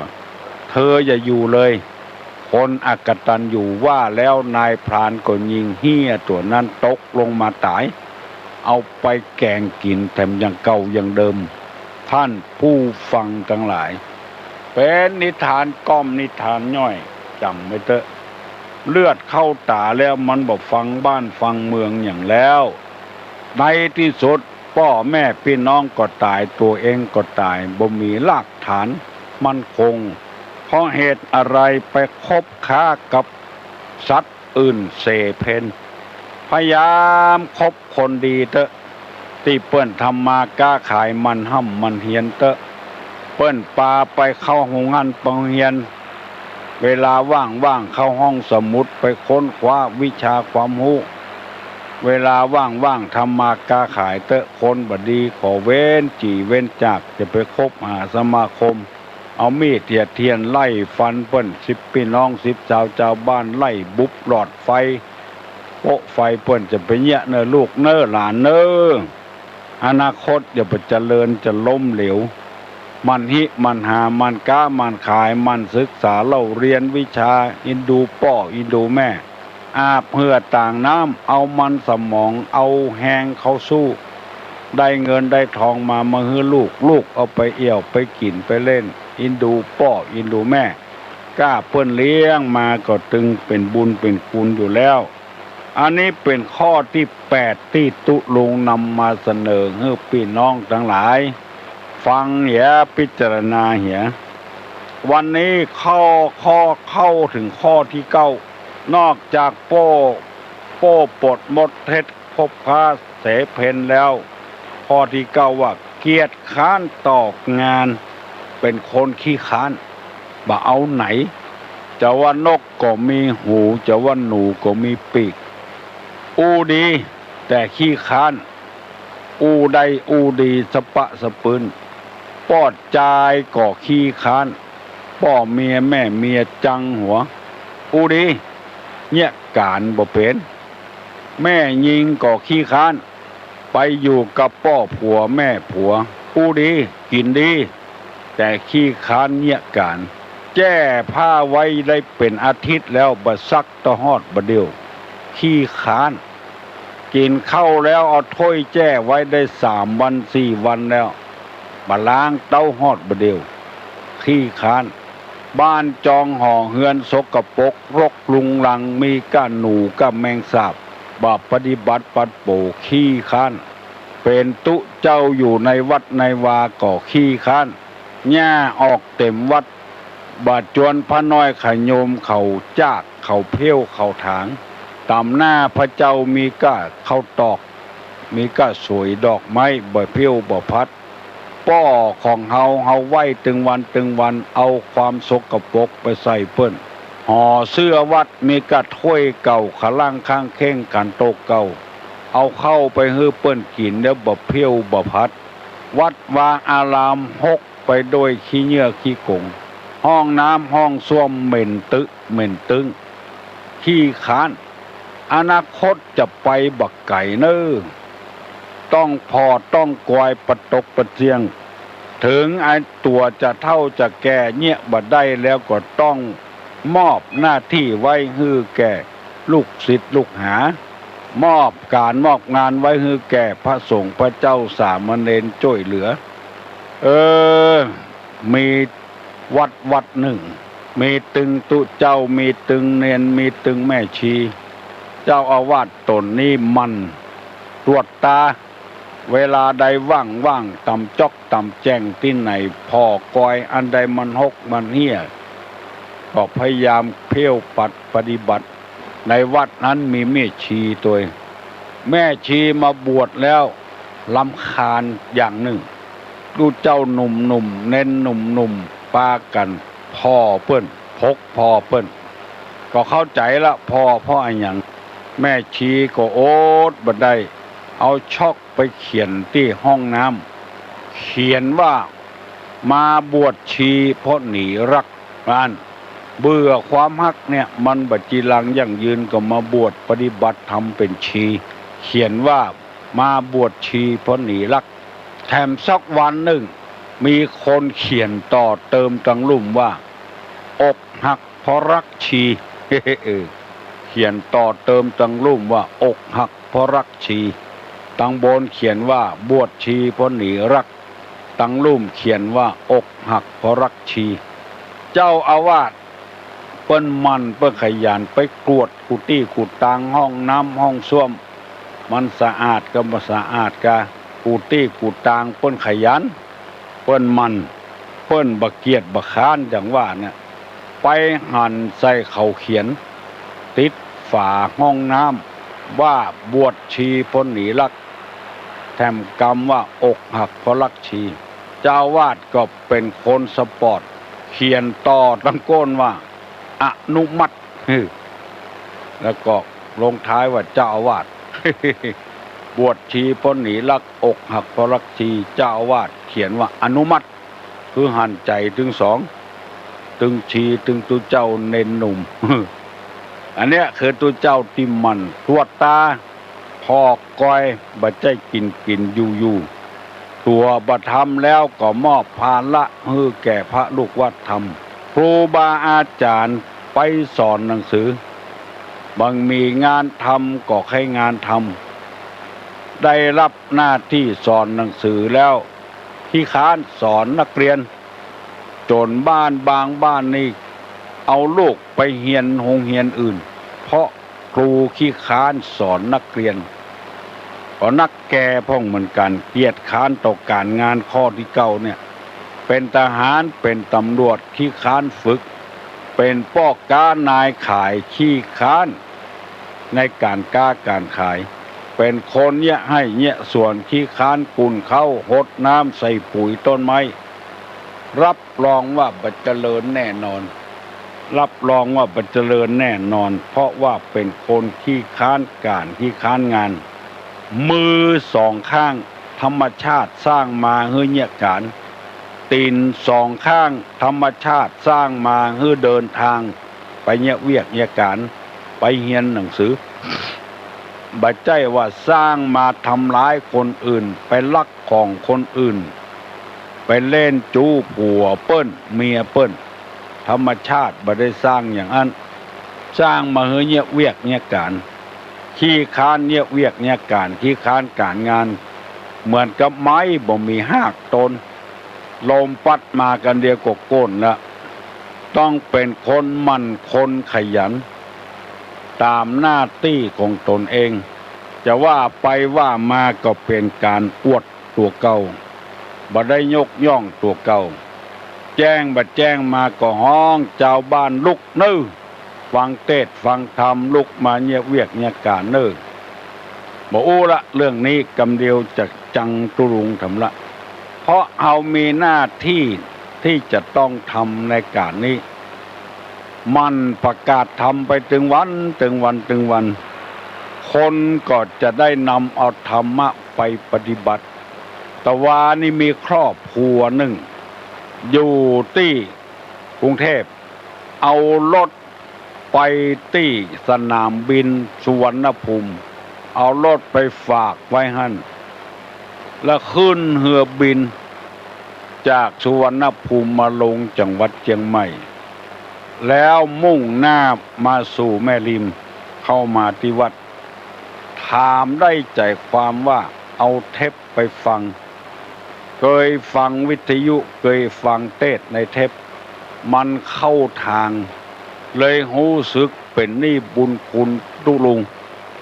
เธออย่าอยู่เลยคนอกตัญญูว่าแล้วนายพรานก็ยิงเหี้ยตัวนั้นตกลงมาตายเอาไปแกงกินแถมยังเก่ายังเดิมท่านผู้ฟังทั้งหลายเป็นนิทานก้อมนิทานย่อยจำไว้เถอะเลือดเข้าตาแล้วมันบอกฟังบ้านฟังเมืองอย่างแล้วในที่สุดพ่อแม่พี่น้องก็ตายตัวเองก็ตายบ่มีหลักฐานมั่นคงเพราะเหตุอะไรไปคบค้ากับสัตว์อื่นเสเพนพยายามคบคนดีเถอะที่เปิ้นทำมาก้าขายมันห่ำมันเฮียนเถอะเปิ้นปาไปเข้าโรงงานปองเฮียนเวลาว่างๆเข้าห้องสมุดไปค้นคว้าวิชาความรู้เวลาว่างๆทำมาก้าขายเถอะคนบดีขอเว้นจีเว้นจากจะไปคบหาสมาคมเอามีดเทียนไล่ฟันเปิ้น10 พี่น้อง10ชาวบ้านไล่บุบหลอดไฟโปะไฟเปิ้นจะไปเนี้ยเนอลูกเนอหลานเนออนาคตอย่าไปเจริญจะล้มเหลวมันหิมันหามันก้ามันขายมันศึกษาเล่าเรียนวิชาอินดูพ่ออินดูแม่อาบเหือต่างน้ำเอามันสมองเอาแหงเข้าสู้ได้เงินได้ทองมาฮื้อลูกเอาไปเอี่ยวไปกินไปเล่นอินดูพ่ออินดูแม่กล้าเปิ้นเลี้ยงมาก็ตึงเป็นบุญเป็นคุณอยู่แล้วอันนี้เป็นข้อที่8ที่ตุลุงนำมาเสนอให้พี่น้องทั้งหลายฟังเหียพิจารณาเหียวันนี้เข้าถึงข้อที่9นอกจากโป้ปดมดเท็จพบค้าเสเพนแล้วข้อที่9ว่าเกียรติค้านต่องานเป็นคนขี้ค้านบ่เอาไหนจะว่านกก็มีหูจะว่าหนูก็มีปีกอู้ดีแต่ขี้ค้านอู้ได้อู้ดีสปะสปืนปอดจายก็ขี้ค้านพ่อเมียแม่เมียจังหัวอู้ดีเนี่ยการบ่เป็นแม่ยิงก็ขี้ค้านไปอยู่กับพ่อผัวแม่ผัวอู้ดีกินดีแต่ขี้ค้านเนี่ยการแจ้ผ้าไว้ได้เป็นอาทิตย์แล้วบ่ซักตะฮอดบ่เดียวขี้ค้านกินข้าวแล้วเอาถ้วยแจ้ไว้ได้3 วัน4 วันแล้วบ่ล้างเต้าฮอดบ่เดียวขี้ค้านบ้านจองห่อเฮือนสกปรกรกลุงลังมีก้าหนูก้าแมงสาบบ่ปฏิบัติปัดโปขี้ค้านเป็นตุเจ้าอยู่ในวัดในวาก็ขี้ค้านหญ้าออกเต็มวัดบาดจวนพระน้อยขโยมเขาจากเขาเพี้ยวเขาถางตามหน้าพระเจ้ามีก้าเขาตอกมีก้าสวยดอกไม้บ่เพี้ยวบ่พัดป้อของเฮาไว้ตึงวันเอาความสกปรกไปใส่เปิ้นห่อเสื้อวัดมีก้าถ้วยเก่าขลังข้างเข่งกันโตกเก่าเอาเข้าไปฮื้อเปิ้นกินแล้วบ่เพี้ยวบ่พัดวัดวาอารามหกไปโดยขี้เหงื่อขี้กงห้องน้ำห้องส้วมเหม็นตึงขี้ค้านอนาคตจะไปบักไก่เน้อต้องพอต้องกวายปะตกปะเจียงถึงไอตัวจะเท่าจะแก่เนี่ยบ่ได้แล้วก็ต้องมอบหน้าที่ไว้ฮื้อแก่ลูกศิษย์ลูกหามอบงานไว้ฮื้อแก่พระสงฆ์พระเจ้าสามเณรช่วยเหลือมีวัดหนึ่ง มีตึงตุเจ้ามีตึงเนนมีตึงแม่ชี เจ้าอาวาสตนนี้มันตรวจตาเวลาใดว่างๆตำจอกตำแจ้งที่ไหนพ่อกอยอันใดมันหกมันเหี้ยก็พยายามเพี้ยวปัดปฏิบัติในวัดนั้นมีแม่ชีตัวแม่ชีมาบวชแล้วรำคาญอย่างหนึ่งดูเจ้าหนุ่มเน้นหนุ่มปากันพ่อเปิ้นพกพ่อเปิ้นก็เข้าใจละพ่ออะไรอย่างแม่ชีก็โอ๊ตบัดได้เอาช็อกไปเขียนที่ห้องน้ำเขียนว่ามาบวชชีเพราะหนีรักบ้านเบื่อความฮักเนี่ยมันบัดจีรังยั่งยืนก็มาบวชปฏิบัติธรรมเป็นชีเขียนว่ามาบวชชีเพราะหนีรักแถมสักวันหนึ่งมีคนเขียนต่อเติมตังลุ่มว่าอกหักเพราะรักชีเขียนต่อเติมตังลุ่มว่าอกหักเพราะรักชีตังบนเขียนว่าบวชชีเพราะหนีรักตังลุ่มเขียนว่าอกหักเพราะรักชีเจ้าอาวาสเปิ้นมันเปิ้นขยันไปกรวดกุฏิกุฏังห้องน้ำห้องส้วมมันสะอาดก็บ่สะอาดกะกุฏิกุฏังเปิ้นขยันเปิ้นมันเปิ้นบ่เกียจบ่ค้านจังว่าเนี่ยไปหั่นใส่เขาเขียนติดฝาห้องน้ำว่าบวชชีเพราะหนีรักแถมกรรมว่าอกหักเพราะรักชีเจ้าวาดก็เป็นคนสปอร์ตเขียนต่อตั้งโก้นว่าอนุมัติแล้วก็ลงท้ายว่าเจ้าอาวาส บวชชีเพราะหนีรักอกหักเพราะรักชีเจ้าอาวาสเขียนว่าอนุมัติคือหันใจถึงสองตึงชีตึงตัวเจ้าเน้นหนุ่ม อันเนี้ยคือตัวเจ้าที่มันตรวจตาพอกก้อยบัดใจกินอยู่ตัวบัดทำแล้วก็มอบภาระให้แก่พระลูกวัดธรรมครูบาอาจารย์ไปสอนหนังสือบางมีงานทำก็ให้งานทำได้รับหน้าที่สอนหนังสือแล้วที่ค้านสอนนักเรียนจนบ้านบางบ้านนี่เอาลูกไปเรียนโรงเรียนอื่นเพราะครูขี้ค้านสอนนักเรียนก็นักแก่พ่องเหมือนกันเกียจค้านต่อการงานข้อที่เก้าเนี่ยเป็นทหารเป็นตำรวจขี้ค้านฝึกเป็นพ่อค้านายขายขี้ค้านในการค้าการขายเป็นคนเนี่ยให้เนี่ยส่วนขี้ค้านกุนเข้าหดน้ำใส่ปุ๋ยต้นไม้รับรองว่าบัดเจริญแน่นอนรับรองว่าบัดเจริญแน่นอนเพราะว่าเป็นคนขี้ค้านการขี้ค้านงานมือสองข้างธรรมชาติสร้างมาเฮือเนี่ยการตีนสองข้างธรรมชาติสร้างมาเฮือเดินทางไปเนี่ยเวียกเนี่ยการไปเรียนหนังสือบัดใจว่าสร้างมาทำร้ายคนอื่นไปลักของคนอื่นไปเล่นจู้ผัวเปิ้นเมียเปิ้นธรรมชาติบ่ได้สร้างอย่างนั้นสร้างมาเฮือเนี่ยเวียกเนี่ยการขี้ค้านเนี่ยเวียกเนี่ยการขี้ค้านการงานเหมือนกับไม้บ่มีหากต้นลมพัดมากันเดียวก็โก้นละต้องเป็นคนมั่นคนขยันตามหน้าที่ของตนเองจะว่าไปว่ามาก็เป็นการอวดตัวเก่าบ่ได้ยกย่องตัวเก่าแจ้งบัดแจ้งมาก็ห้องเจ้าบ้านลุกนื้อฟังเทศฟังธรรมลุกมาเงียบเวียกเงียการเน้อบ่อู้ละเรื่องนี้กำเดียวจะจังตุรุงทำละเพราะเอามีหน้าที่ที่จะต้องทำในการนี้มันประกาศทำไปถึงวันคนก็จะได้นำเอาธรรมะไปปฏิบัติแต่ว่านี่มีครอบครัวหนึ่งอยู่ที่กรุงเทพเอารถไปที่สนามบินสุวรรณภูมิเอารถไปฝากไว้หั่นแล้วขึ้นเรือบินจากสุวรรณภูมิมาลงจังหวัดเชียงใหม่แล้วมุ่งหน้ามาสู่แม่ริมเข้ามาที่วัดถามได้ใจความว่าเอาเทปไปฟังเคยฟังวิทยุเคยฟังเทศในเทป มันเข้าทางเลยรู้สึกเป็นหนี้บุญคุณตุลุง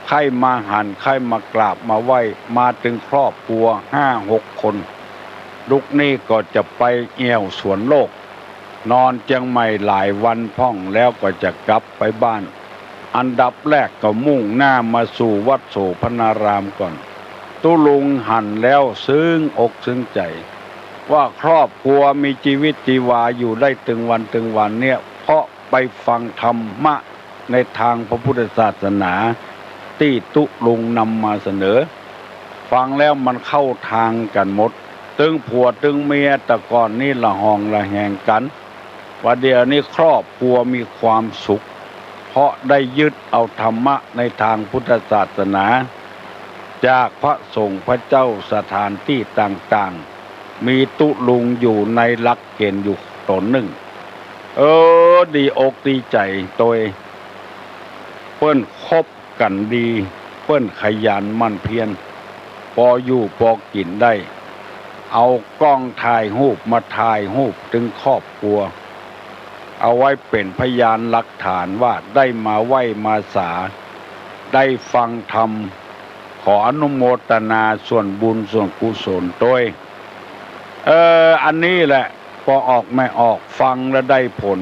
ใครมาหันใครมากราบมาไหว้มาถึงครอบครัว5-6 คนลูกนี่ก็จะไปเอี่ยวสวนโลกนอนเชียงใหม่หลายวันพ่องแล้วก็จะกลับไปบ้านอันดับแรกก็มุ่งหน้ามาสู่วัดโสพนารามก่อนตุลุงหันแล้วซึ้งอกซึ้งใจว่าครอบครัวมีชีวิตชีวาอยู่ได้ถึงวันเนี่ยเพราะไปฟังธรรมะในทางพระพุทธศาสนาที่ตุลุงนำมาเสนอฟังแล้วมันเข้าทางกันหมดตึงผัวตึงเมียแต่ก่อนนี่ละหองละแหงกันว่าเดี๋ยวนี้ครอบครัวมีความสุขเพราะได้ยึดเอาธรรมะในทางพุทธศาสนาจากพระสงฆ์พระเจ้าสถานที่ต่างๆมีตุลุงอยู่ในหลักเกณฑ์อยู่ตนหนึ่งดีอกดีใจตัวเพิ่นคบกันดีเพิ่นขยันมั่นเพียรพออยู่พอกินได้เอากล้องถ่ายรูปมาถ่ายรูปถึงครอบครัวเอาไว้เป็นพยานหลักฐานว่าได้มาไหว้มาสาได้ฟังธรรมขออนุโมทนาส่วนบุญส่วนกุศลด้วยอันนี้แหละพอออกไม่ออกฟังแล้วได้ผล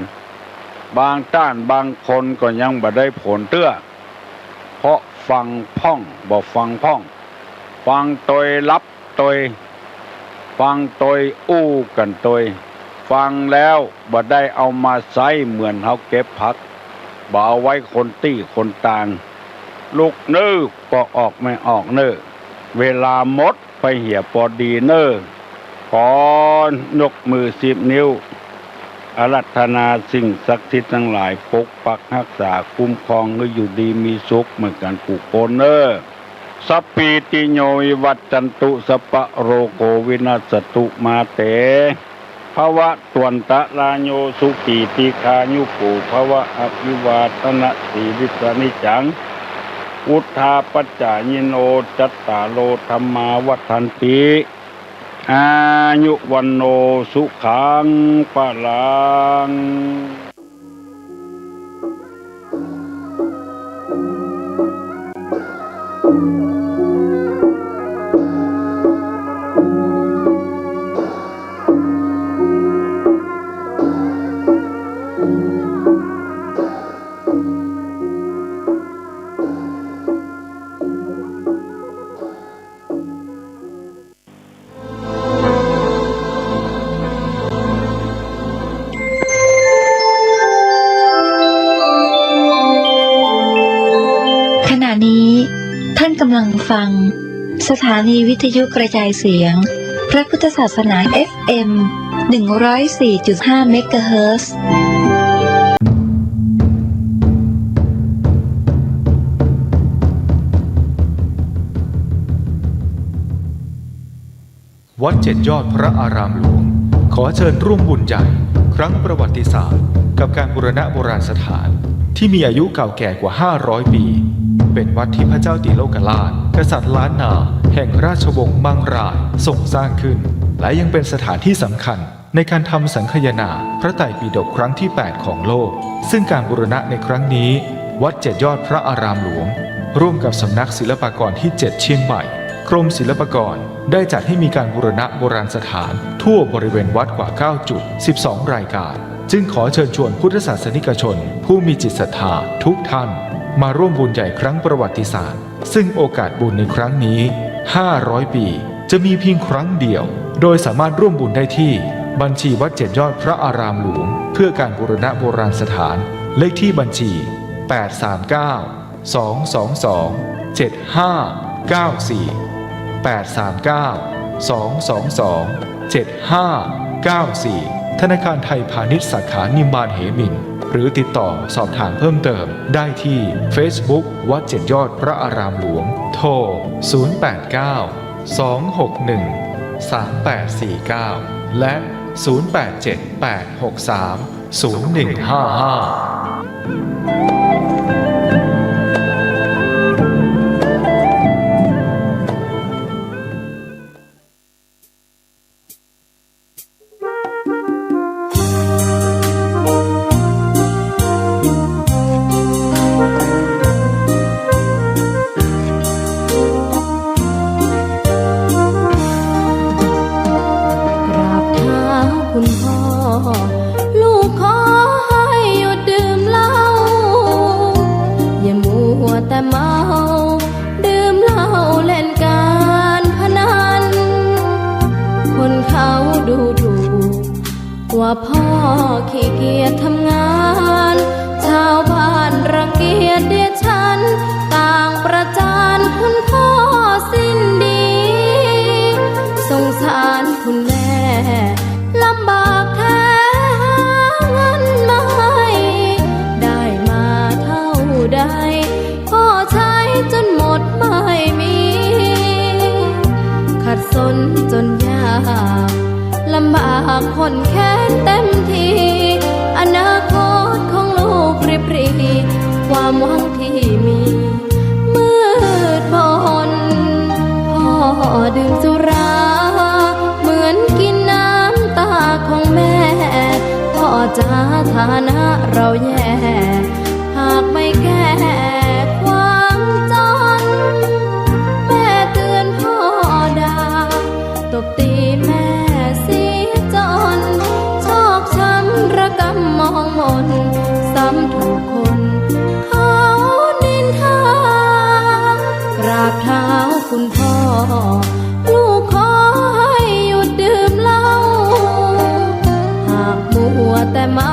บางท่านบางคนก็ยังบ่ได้ผลเตื้อเพราะฟังพ่องบ่ฟังพ่องฟังโดยรับโดยฟังโดยอู้กันโดยฟังแล้วบ่ได้เอามาใช้เหมือนเฮาเก็บผักบ่เอาไว้คนตี้คนต่างลูกเน้อก็ออกไม่ออกเน้อเวลาหมดไปเหี่ยพอดีเน้อขอยกมือ10 นิ้วอารัธนาสิ่งศักดิ์สิทธิ์ทั้งหลายปกปักรักษาคุ้มครองให้อยู่ดีมีสุขเหมือนกันผู้คนเน้อสัพพิติโยวิวัตจันตุสัพพะโรโควินาศตุมาเตภวะตวันตะลาโยสุขีติคายุโกภวะอภิวาทนะสีวิสนิจังอุทธาปัจจายโนจัตตาโลธรรมาวัฏันติอายุวันโนสุขังปะลังท่านกำลังฟังสถานีวิทยุกระจายเสียงพระพุทธศาสนา FM 104.5 เมกะเฮิรตซ์วัดเจ็ดยอดพระอารามหลวงขอเชิญร่วมบุญใหญ่ครั้งประวัติศาสตร์กับการบูรณะโบราณสถานที่มีอายุเก่าแก่กว่า500 ปีเป็นวัดที่พระเจ้าติโลกราชกษัตริย์ล้านนาแห่งราชวงศ์มังรายทรงสร้างขึ้นและยังเป็นสถานที่สำคัญในการทำสังคายนาพระไตรปิฎกครั้งที่8ของโลกซึ่งการบูรณะในครั้งนี้วัดเจ็ดยอดพระอารามหลวงร่วมกับสำนักศิลปากรที่7เชียงใหม่กรมศิลปากรได้จัดให้มีการบูรณะโบราณสถานทั่วบริเวณวัดกว่า9จุด12รายการจึงขอเชิญชวนพุทธศาสนิกชนผู้มีจิตศรัทธาทุกท่านมาร่วมบุญใหญ่ครั้งประวัติศาสตร์ซึ่งโอกาสบุญในครั้งนี้500 ปีจะมีเพียงครั้งเดียวโดยสามารถร่วมบุญได้ที่บัญชีวัดเจ็ดยอดพระอารามหลวงเพื่อการบูรณะโบราณสถานเลขที่บัญชี839-222-7594 ธนาคารไทยพาณิชย์สาขานิมมานเหมินหรือติดต่อสอบถามเพิ่มเติมได้ที่ Facebook วัดเจ็ดยอดพระอารามหลวงโทร089-261-3849 และ 0878630155 พ่อขี้เกียจทำงานชาวบ้านรังเกียจเดียฉันต่างประจานคุณพ่อสิ้นดีสงสารคุณแม่ลำบากแท้หาเงินมาให้ได้มาเท่าใดพ่อใช้จนหมดไม่มีขัดสนจนยากลำบากคนแค้นเต็มทีอนาคตของลูกริบหรีความหวังที่มีมืดมนพ่อดื่มสุราเหมือนกินน้ำตาของแม่พ่อจ๋าฐานะเราแย่หากไม่แก้ความจนแม่เตือนพ่อด่าตบตีแม่เสียจนชอกช้ำระกำมองมนซ้ำถูกคนเขานินทากราบเท้าคุณพ่อลูกขอให้หยุดดื่มเหล้าหากมัวแต่เมา